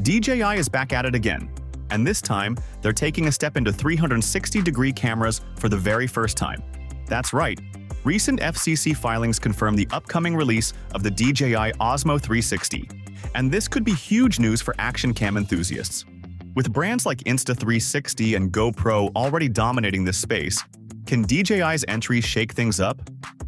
DJI is back at it again, and this time, they're taking a step into 360-degree cameras for the very first time. That's right, recent FCC filings confirm the upcoming release of the DJI Osmo 360, and this could be huge news for action cam enthusiasts. With brands like Insta360 and GoPro already dominating this space, can DJI's entry shake things up?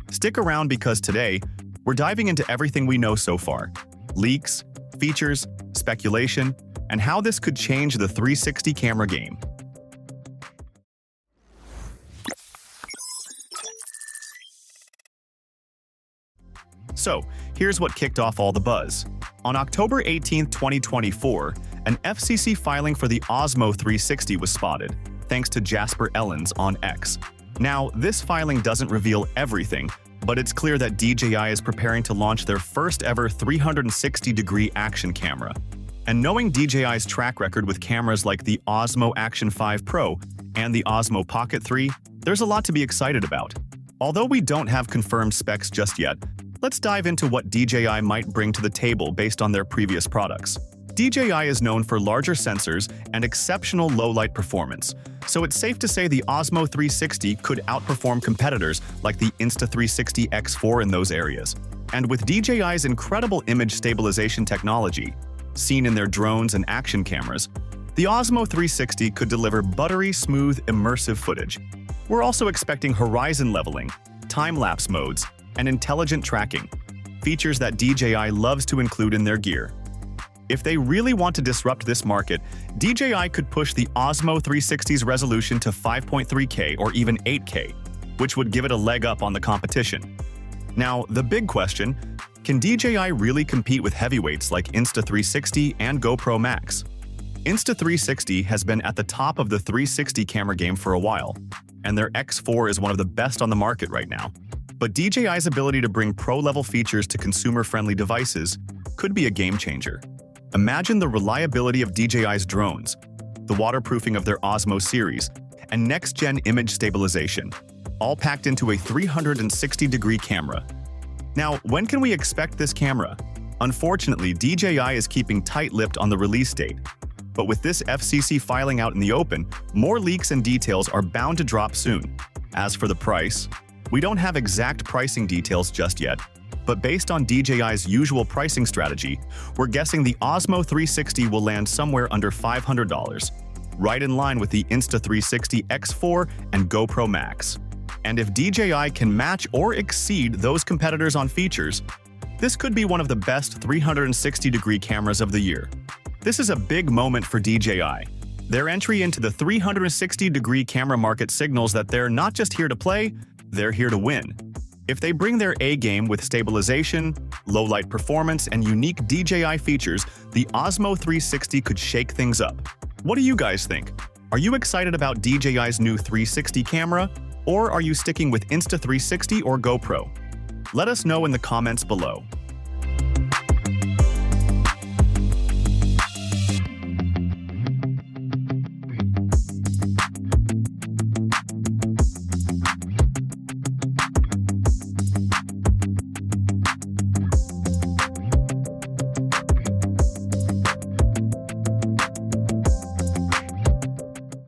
Stick around because today, we're diving into everything we know so far: leaks, features, speculation, and how this could change the 360 camera game. So, here's what kicked off all the buzz. On October 18, 2024, an FCC filing for the Osmo 360 was spotted, thanks to Jasper Ellens on X. Now, this filing doesn't reveal everything, but it's clear that DJI is preparing to launch their first-ever 360-degree action camera. And knowing DJI's track record with cameras like the Osmo Action 5 Pro and the Osmo Pocket 3, there's a lot to be excited about. Although we don't have confirmed specs just yet, let's dive into what DJI might bring to the table based on their previous products. DJI is known for larger sensors and exceptional low-light performance, so it's safe to say the Osmo 360 could outperform competitors like the Insta360 X4 in those areas. And with DJI's incredible image stabilization technology, seen in their drones and action cameras, the Osmo 360 could deliver buttery, smooth, immersive footage. We're also expecting horizon leveling, time-lapse modes, and intelligent tracking, features that DJI loves to include in their gear. If they really want to disrupt this market, DJI could push the Osmo 360's resolution to 5.3K or even 8K, which would give it a leg up on the competition. Now, the big question, can DJI really compete with heavyweights like Insta360 and GoPro Max? Insta360 has been at the top of the 360 camera game for a while, and their X4 is one of the best on the market right now. But DJI's ability to bring pro-level features to consumer-friendly devices could be a game-changer. Imagine the reliability of DJI's drones, the waterproofing of their Osmo series, and next-gen image stabilization, all packed into a 360-degree camera. Now, when can we expect this camera? Unfortunately, DJI is keeping tight-lipped on the release date. But with this FCC filing out in the open, more leaks and details are bound to drop soon. As for the price, we don't have exact pricing details just yet, but based on DJI's usual pricing strategy, we're guessing the Osmo 360 will land somewhere under $500, right in line with the Insta360 X4 and GoPro Max. And if DJI can match or exceed those competitors on features, this could be one of the best 360-degree cameras of the year. This is a big moment for DJI. Their entry into the 360-degree camera market signals that they're not just here to play, they're here to win. If they bring their A-game with stabilization, low-light performance, and unique DJI features, the Osmo 360 could shake things up. What do you guys think? Are you excited about DJI's new 360 camera, or are you sticking with Insta360 or GoPro? Let us know in the comments below.